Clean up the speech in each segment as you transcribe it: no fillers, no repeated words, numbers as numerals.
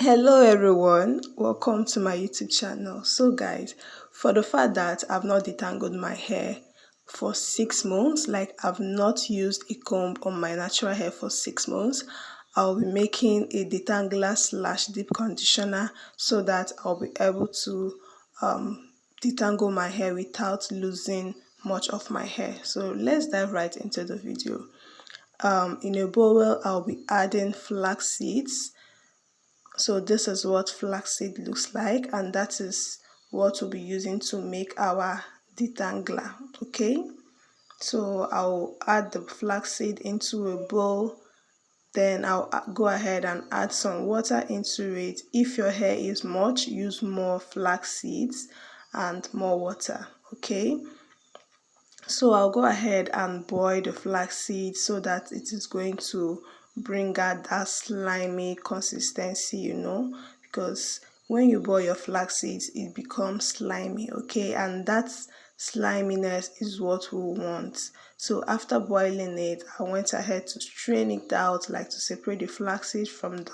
Hello everyone, welcome to my YouTube channel. So guys, for the fact that I've not detangled my hair for 6 months, like I've not used a comb on my natural hair for 6 months, I'll be making a detangler slash deep conditioner so that I'll be able to detangle my hair without losing much of my hair. So let's dive right into the video. In a bowl, I'll be adding flax seeds. So this is what flaxseed looks like, and that is what we'll be using to make our detangler. Okay, so I'll add the flaxseed into a bowl, then I'll go ahead and add some water into it. If your hair is much, use more flax seeds and more water. Okay, so I'll go ahead and boil the flaxseed so that it is going to bring out that slimy consistency, because when you boil your flax seeds, it becomes slimy, okay? And that sliminess is what we want. So after boiling it, I went ahead to strain it out, like to separate the flax seed from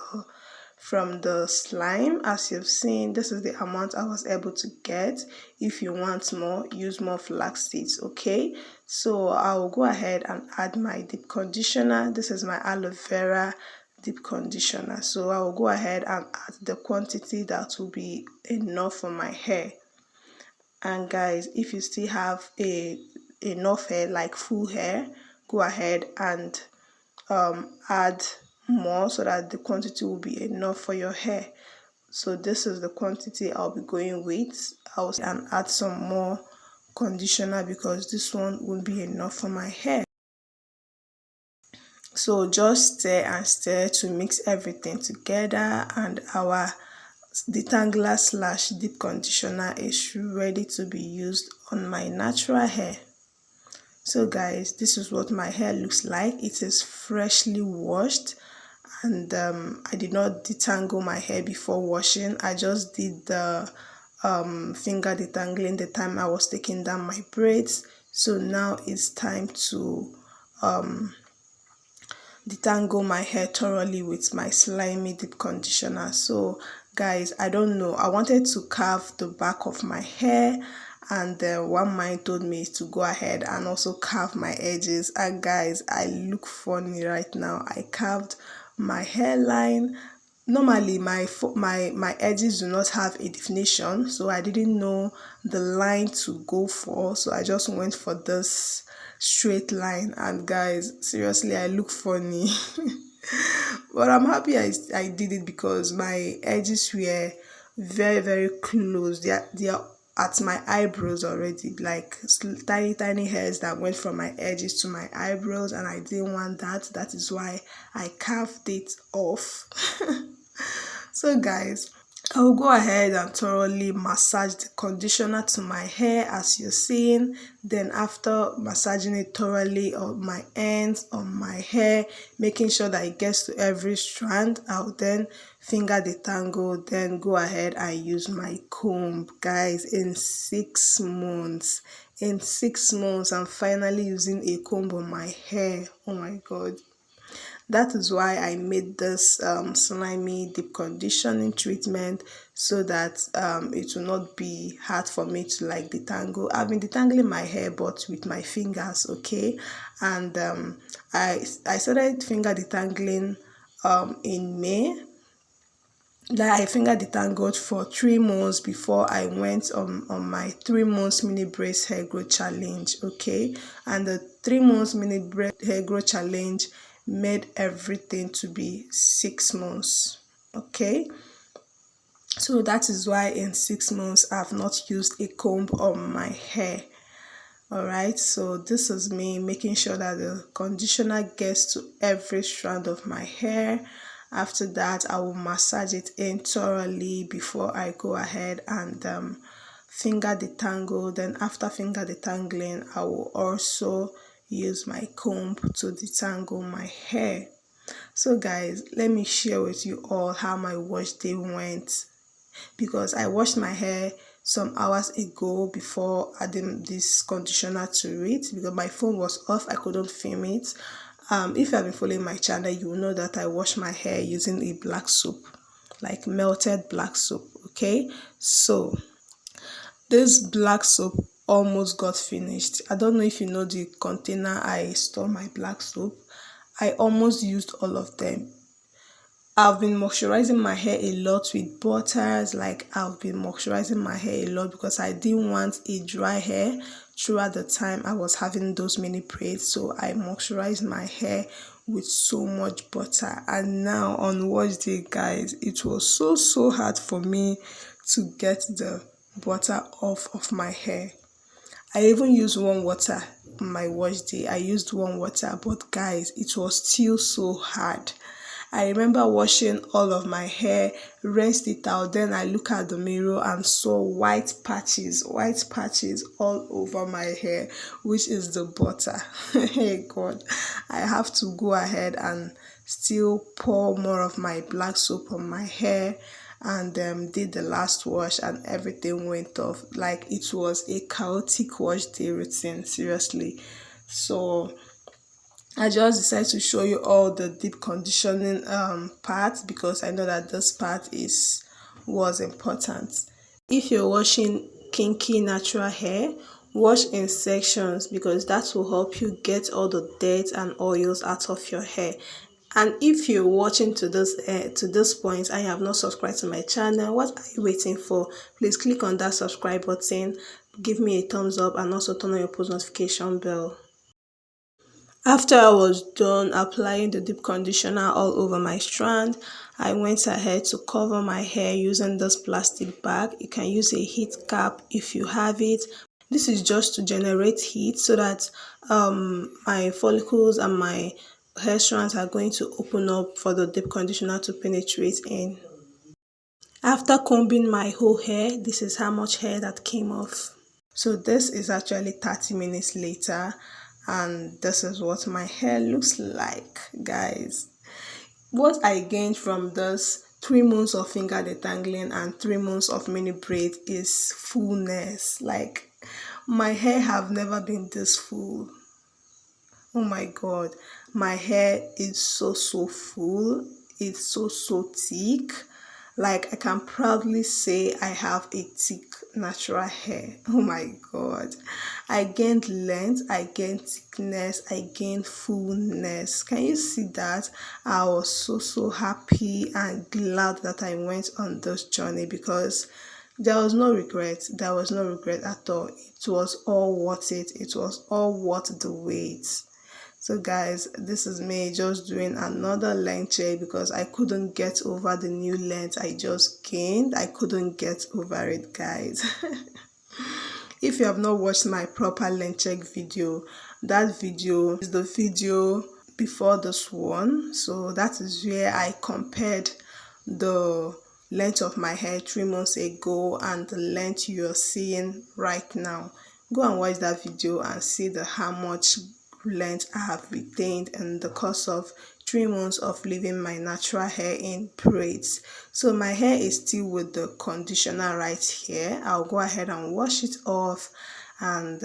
the slime. As you've seen, this is the amount I was able to get. If you want more, use more flax seeds. Okay, so I will go ahead and add my deep conditioner. This is my aloe vera deep conditioner, so I will go ahead and add the quantity that will be enough for my hair. And guys, if you still have enough hair, like full hair, go ahead and add more so that the quantity will be enough for your hair. So this is the quantity I'll be going with. I'll and add some more conditioner because this one won't be enough for my hair. So just stir and stir to mix everything together, and our detangler slash deep conditioner is ready to be used on my natural hair. So guys, this is what my hair looks like. It is freshly washed, and I did not detangle my hair before washing. I just did the finger detangling the time I was taking down my braids. So now it's time to detangle my hair thoroughly with my slimy deep conditioner. So guys, I don't know, I wanted to carve the back of my hair, and one mind told me to go ahead and also carve my edges. And guys, I look funny right now. I carved my hairline. Normally my edges do not have a definition, so I didn't know the line to go for, so I just went for this straight line. And guys, seriously, I look funny. But I'm happy I did it because my edges were very close. They are at my eyebrows already, like tiny hairs that went from my edges to my eyebrows, and I didn't want that. That is why I carved it off. So guys, I will go ahead and thoroughly massage the conditioner to my hair as you're seeing. Then after massaging it thoroughly on my ends, on my hair, making sure that it gets to every strand, I'll then finger detangle, then go ahead and use my comb. Guys, in 6 months, I'm finally using a comb on my hair. Oh my god. That is why I made this slimy deep conditioning treatment, so that it will not be hard for me to like detangle. I've been detangling my hair but with my fingers, okay? And I started finger detangling in May. Like I finger detangled for 3 months before I went on my 3 months mini braids hair growth challenge, okay? And the 3 months mini braid hair growth challenge made everything to be 6 months, okay? So that is why in 6 months I've not used a comb on my hair. All right, so this is me making sure that the conditioner gets to every strand of my hair. After that, I will massage it in thoroughly before I go ahead and finger detangle. Then after finger detangling, I will also use my comb to detangle my hair. So guys, let me share with you all how my wash day went, because I washed my hair some hours ago before adding this conditioner to it, because my phone was off, I couldn't film it. If you have been following my channel, you will know that I wash my hair using a black soap. like melted black soap. Okay, so this black soap almost got finished. I don't know if you know the container I store my black soap. I almost used all of them. I've been moisturizing my hair a lot with butters. Like, I've been moisturizing my hair a lot because I didn't want a dry hair throughout the time I was having those mini braids. So I moisturized my hair with so much butter. And now on wash day, guys, it was so hard for me to get the butter off of my hair. I even used warm water on my wash day. I used warm water, but guys, it was still so hard. I remember washing all of my hair, rinsed it out, then I look at the mirror and saw white patches all over my hair, which is the butter. Hey God, I have to go ahead and still pour more of my black soap on my hair and did the last wash, and everything went off. Like, it was a chaotic wash day routine, seriously. So I just decided to show you all the deep conditioning part, because I know that this part was important. If you're washing kinky natural hair, wash in sections, because that will help you get all the dirt and oils out of your hair. And if you're watching to this point and you have not subscribed to my channel, what are you waiting for? Please click on that subscribe button, give me a thumbs up, and also turn on your post notification bell. After I was done applying the deep conditioner all over my strand, I went ahead to cover my hair using this plastic bag. You can use a heat cap if you have it. This is just to generate heat so that my follicles and my hair strands are going to open up for the deep conditioner to penetrate in. After combing my whole hair, this is how much hair that came off. So this is actually 30 minutes later, and this is what my hair looks like, guys. What I gained from this 3 months of finger detangling and 3 months of mini braid is fullness. Like, my hair have never been this full. Oh my God, my hair is so full. It's so thick. Like, I can proudly say I have a thick natural hair. Oh my God, I gained length, I gained thickness, I gained fullness. Can you see that? I was so happy and glad that I went on this journey, because there was no regret. There was no regret at all. It was all worth it. It was all worth the wait. So guys, this is me just doing another length check, because I couldn't get over the new length I just gained. I couldn't get over it, guys. If you have not watched my proper length check video, that video is the video before this one. So that is where I compared the length of my hair 3 months ago and the length you're seeing right now. Go and watch that video and see how much length I have retained in the course of 3 months of leaving my natural hair in braids. So my hair is still with the conditioner right here. I'll go ahead and wash it off, and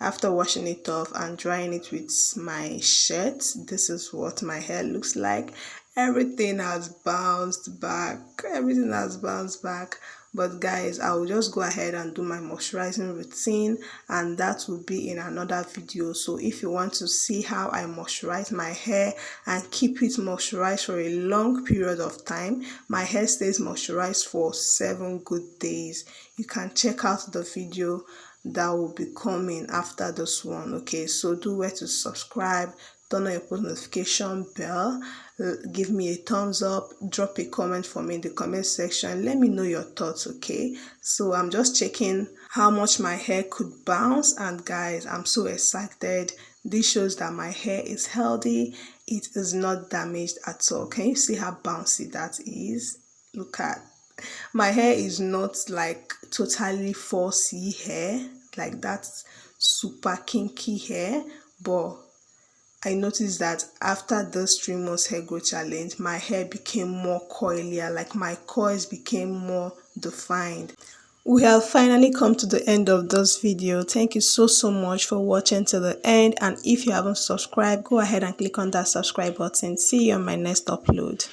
after washing it off and drying it with my shirt, this is what my hair looks like. Everything has bounced back. Everything has bounced back. But guys, I will just go ahead and do my moisturizing routine, and that will be in another video. So if you want to see how I moisturize my hair and keep it moisturized for a long period of time, my hair stays moisturized for 7 good days, you can check out the video that will be coming after this one. Okay, so do where to subscribe, turn on your post notification bell, give me a thumbs up, drop a comment for me in the comment section, let me know your thoughts. Okay, so I'm just checking how much my hair could bounce, and guys, I'm so excited. This shows that my hair is healthy, it is not damaged at all. Can you see how bouncy that is? Look at my hair. Is not like totally 4C hair, like that super kinky hair, but I noticed that after this 3 months hair growth challenge, my hair became more coilier, like my coils became more defined. We have finally come to the end of this video. Thank you so much for watching to the end, and if you haven't subscribed, go ahead and click on that subscribe button. See you on my next upload.